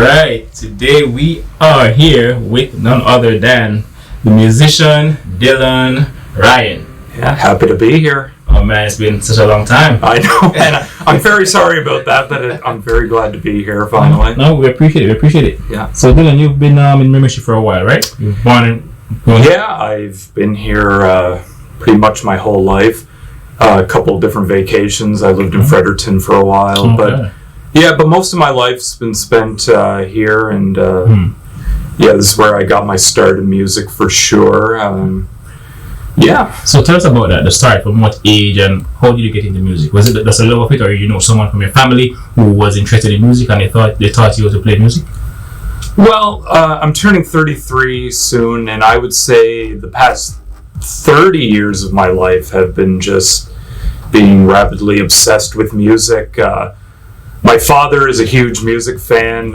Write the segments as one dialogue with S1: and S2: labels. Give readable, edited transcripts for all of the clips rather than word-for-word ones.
S1: Alright, today we are here with none other than the musician Dillon Ryan.
S2: Yeah, happy to be here.
S1: Oh man, it's been such a long time.
S2: I know, and I'm very sorry about that, but I'm very glad to be here finally.
S1: No, we appreciate it.
S2: Yeah.
S1: So Dillon, you've been in membership for a while, right? You've
S2: Yeah, I've been here pretty much my whole life. A couple of different vacations. I lived in Fredericton for a while, but most of my life's been spent here, and this is where I got my start in music for sure.
S1: So tell us about that, the start, from what age and how did you get into music? Was it just a love of it, or you know someone from your family who was interested in music and they taught you to play music?
S2: Well, I'm turning 33 soon, and I would say the past 30 years of my life have been just being rapidly obsessed with music. My father is a huge music fan.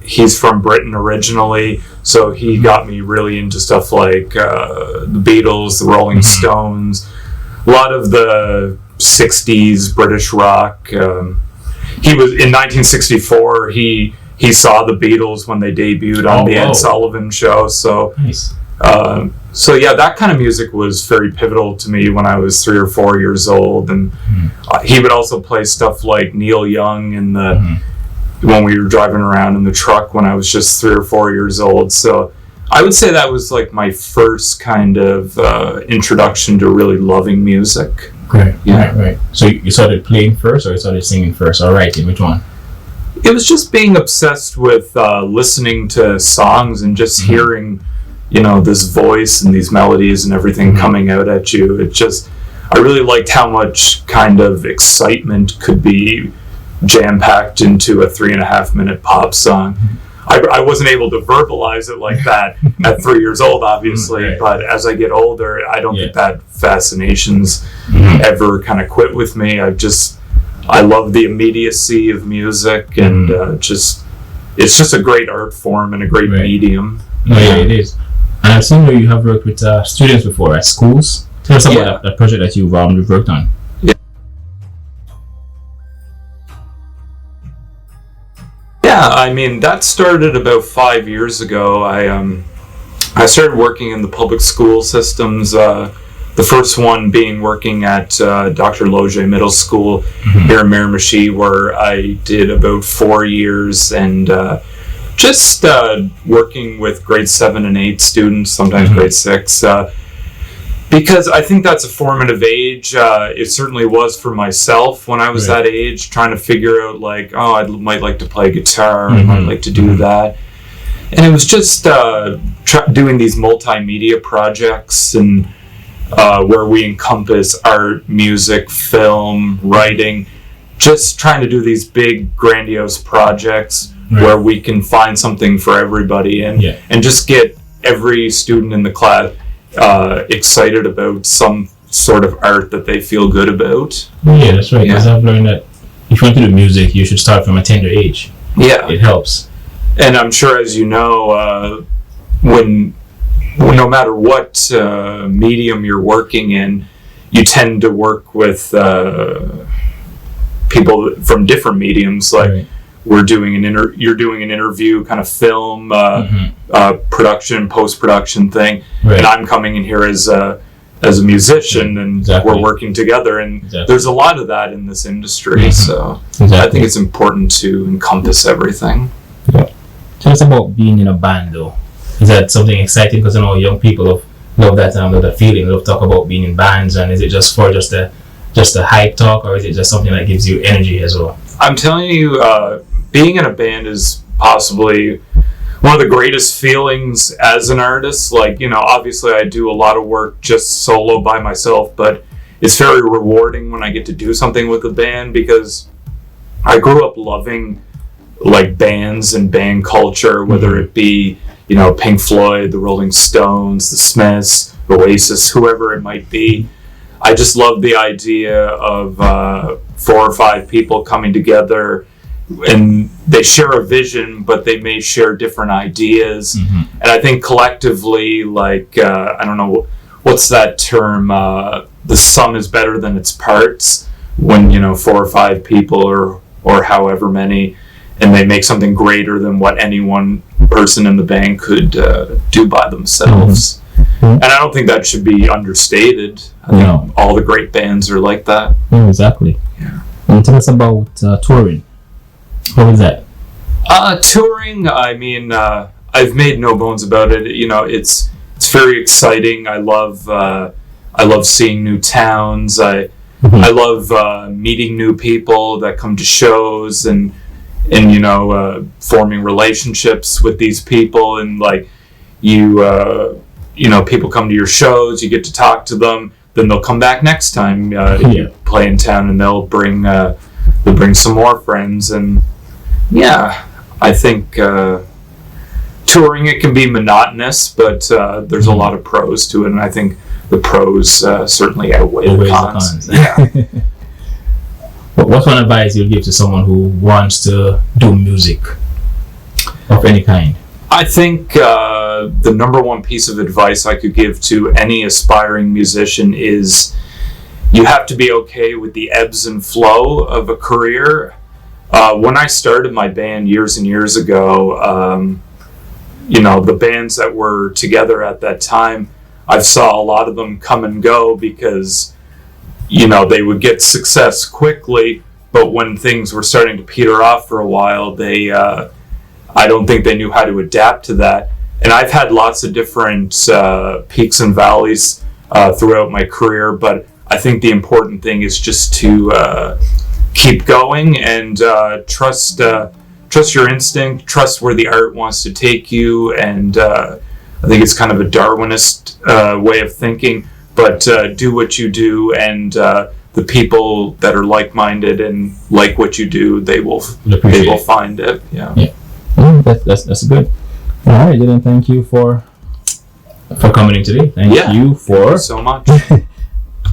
S2: He's from Britain originally, so he got me really into stuff like the Beatles, the Rolling Stones, a lot of the 60s British rock. He was in 1964. He saw the Beatles when they debuted on the Ed Sullivan Show. So,
S1: nice.
S2: That kind of music was very pivotal to me when I was 3 or 4 years old, and he would also play stuff like Neil Young in the. When we were driving around in the truck when I was just 3 or 4 years old. So I would say that was like my first kind of introduction to really loving music.
S1: Right. So you started playing first, or you started singing first, or writing? Which one?
S2: It was just being obsessed with listening to songs and just hearing, this voice and these melodies and everything coming out at you. I really liked how much kind of excitement could be jam-packed into a 3.5 minute pop song. I wasn't able to verbalize it like that at 3 years old, obviously, but as I get older, I don't think that fascination's ever kind of quit with me. I love the immediacy of music, and it's just a great art form and a great medium.
S1: It is. And I've seen where you have worked with students before at schools. Tell us about that project that you've worked on.
S2: Yeah, I mean, that started about 5 years ago. I started working in the public school systems, the first one being working at Dr. Loge Middle School here in Miramichi, where I did about 4 years, and just working with grade 7 and 8 students, sometimes grade 6, because I think that's a formative age. It certainly was for myself when I was that age, trying to figure out I might like to play guitar, I might like to do that. And it was just doing these multimedia projects, and where we encompass art, music, film, writing, just trying to do these big, grandiose projects where we can find something for everybody and just get every student in the class excited about some sort of art that they feel good about.
S1: Yeah, that's right. Because I've learned that if you want to do music, you should start from a tender age.
S2: Yeah,
S1: it helps.
S2: And I'm sure, as you know, when no matter what medium you're working in, you tend to work with people from different mediums. You're doing an interview kind of film, production, post-production thing, and I'm coming in here as a musician, and we're working together, and there's a lot of that in this industry, so I think it's important to encompass everything.
S1: Tell us about being in a band, though. Is that something exciting? Because I know young people love that feeling, love talk about being in bands, and is it just a hype talk, or is it just something that gives you energy as well?
S2: I'm telling you, being in a band is possibly one of the greatest feelings as an artist. Obviously I do a lot of work just solo by myself, but it's very rewarding when I get to do something with a band, because I grew up loving bands and band culture, whether it be Pink Floyd, the Rolling Stones, the Smiths, Oasis, whoever it might be. I just love the idea of 4 or 5 people coming together, and they share a vision, but they may share different ideas. And I think collectively, I don't know, what's that term? The sum is better than its parts. When 4 or 5 people, or however many, they make something greater than what any one person in the band could do by themselves. And I don't think that should be understated. I think all the great bands are like that.
S1: Exactly.
S2: Yeah.
S1: And tell us about touring. What was that?
S2: Touring, I mean, I've made no bones about it. You know, it's very exciting. I love seeing new towns. I love meeting new people that come to shows and you know, forming relationships with these people, and like you know, people come to your shows, you get to talk to them, then they'll come back next time you play in town, and they'll bring some more friends. And yeah, I think touring, it can be monotonous, but there's a lot of pros to it, and I think the pros certainly outweigh the cons. Yeah.
S1: What one advice you'll give to someone who wants to do music of any kind?
S2: I think the number one piece of advice I could give to any aspiring musician is you have to be okay with the ebbs and flow of a career. When I started my band years and years ago, you know, the bands that were together at that time, I saw a lot of them come and go because, you know, they would get success quickly, but when things were starting to peter off for a while, I don't think they knew how to adapt to that. And I've had lots of different peaks and valleys throughout my career, but I think the important thing is just to keep going and trust your instinct, trust where the art wants to take you, and I think it's kind of a Darwinist way of thinking, but do what you do, and the people that are like-minded and like what you do, they will find it. Yeah.
S1: That's good. All right, Dillon, thank you for coming in today. Thank you
S2: so much.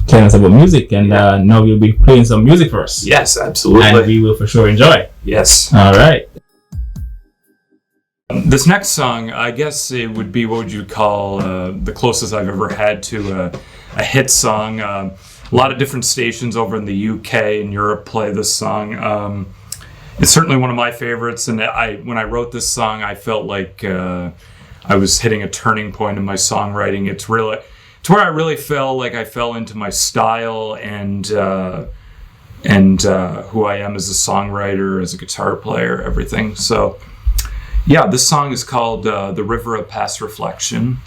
S1: Telling us about music, and now we'll be playing some music for us.
S2: Yes, absolutely.
S1: And we will for sure enjoy.
S2: Yes.
S1: All right.
S2: This next song, I guess it would be what you call the closest I've ever had to a hit song. A lot of different stations over in the UK and Europe play this song. It's certainly one of my favorites, and when I wrote this song, I felt like I was hitting a turning point in my songwriting. It's where I really felt like I fell into my style and who I am as a songwriter, as a guitar player, everything. So, yeah, this song is called "The River of Past Reflection."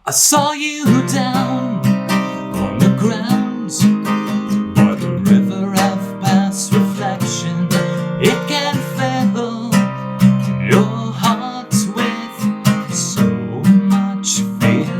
S3: I saw you down on the ground by the river of past reflection. It can fill your heart with so much fear.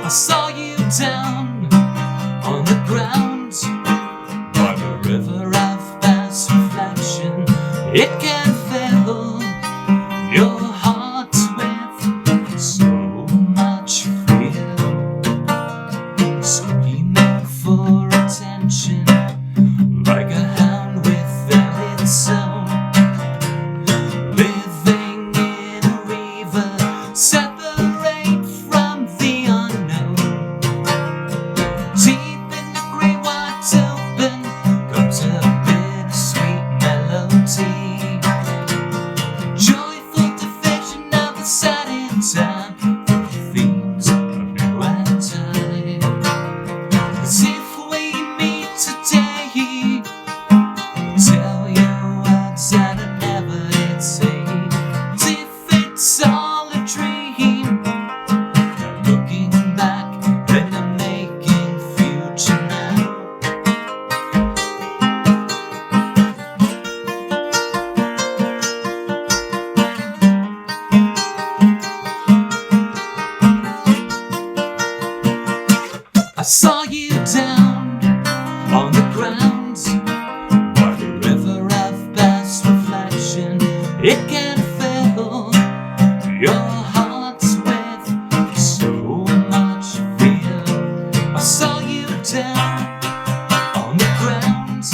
S3: I saw you saw you down on the ground by the river of past reflection. It can fill your heart with so much fear. I saw you down on the ground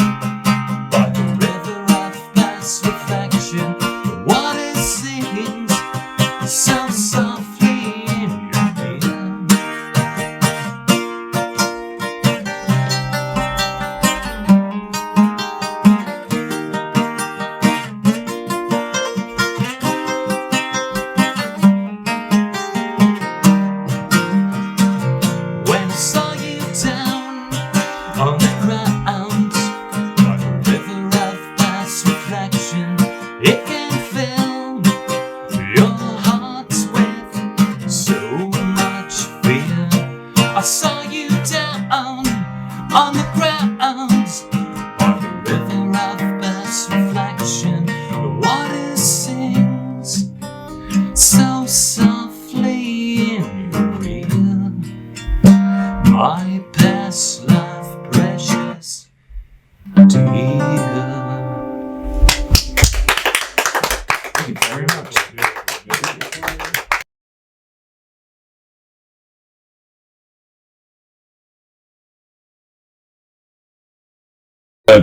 S3: by the river of past reflection. The water sings so softly in your ear. When I saw you down on the ground by the river of past reflection, it can fill your heart with so much fear. I saw you down on the ground by the river of past reflection. The water sings so softly in your ear. My past life precious dear. Thank you very much.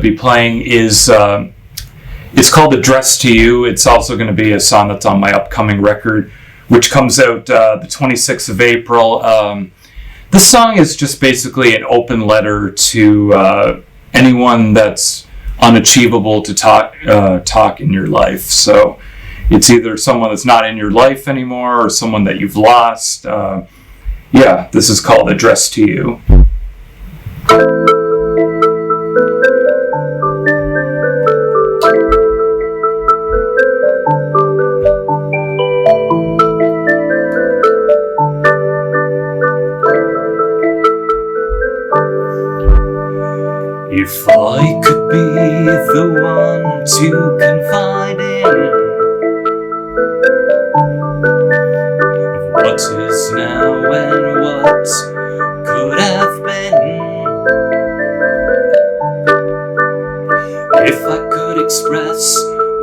S2: Be playing is it's called Address to You. It's also going to be a song that's on my upcoming record, which comes out the 26th of April. The song is just basically an open letter to anyone that's unachievable to talk in your life. So it's either someone that's not in your life anymore or someone that you've lost. Yeah, this is called Address to You.
S3: If I could be the one to confide in of what is now and what could have been, if I could express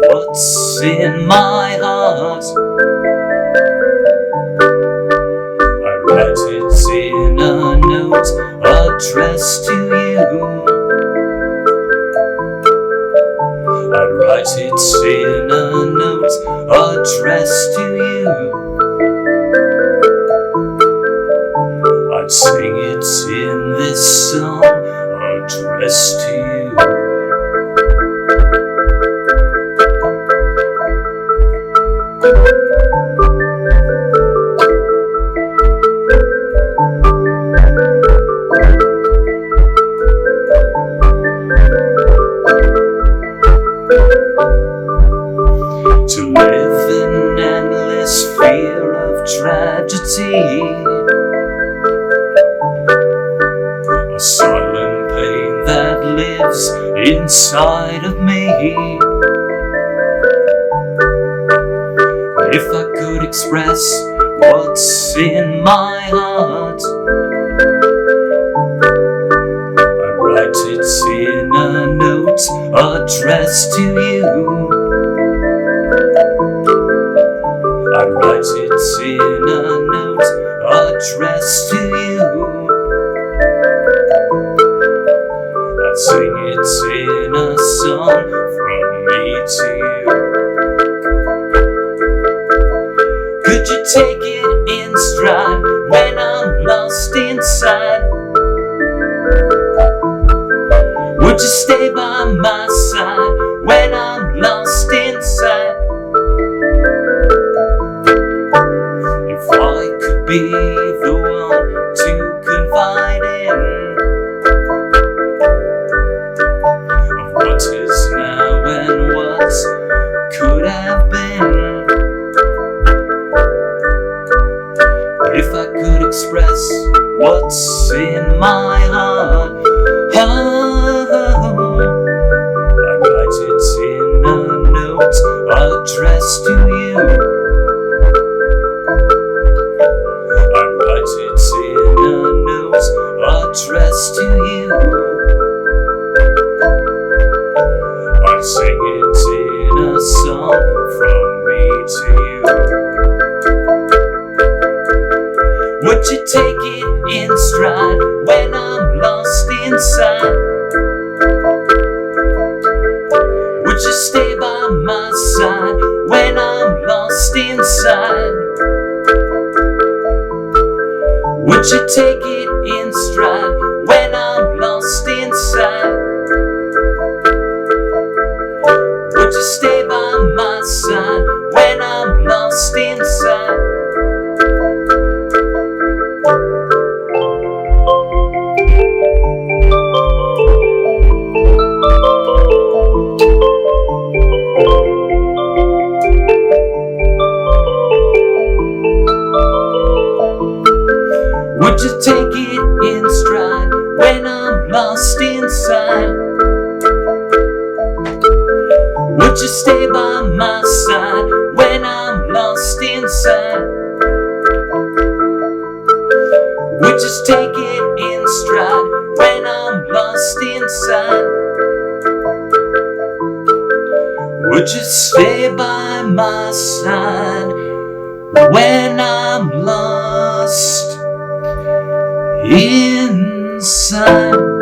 S3: what's in my heart, I'd write it in a note addressed to you. I'd write it in a note addressed to you. I'd sing it in this song addressed to you. To live in endless fear of tragedy, a silent pain that lives inside of me. If I could express what's in my heart, I'd write it in a note addressed to you. I'd write it in a note addressed to you. I'd sing it in a song from me to you. Could you take it in stride when I'm lost inside? Would you stay by my side when I'm lost inside? If I could be the one to confide in of what is now and what could have been, if I could express what's in my heart, I'd write it in a note addressed to you. I'd write it in a note Would you take it in stride when I'm lost inside? Would you stay by my side when I'm lost inside? Would you take it in stride when I'm lost inside? Would you stay by my side when I'm lost inside? Would you take it in stride when I'm lost inside? Would you stay by my side when I'm lost inside? Would you take it in stride when I'm lost inside? Would you stay by my side when I'm lost inside?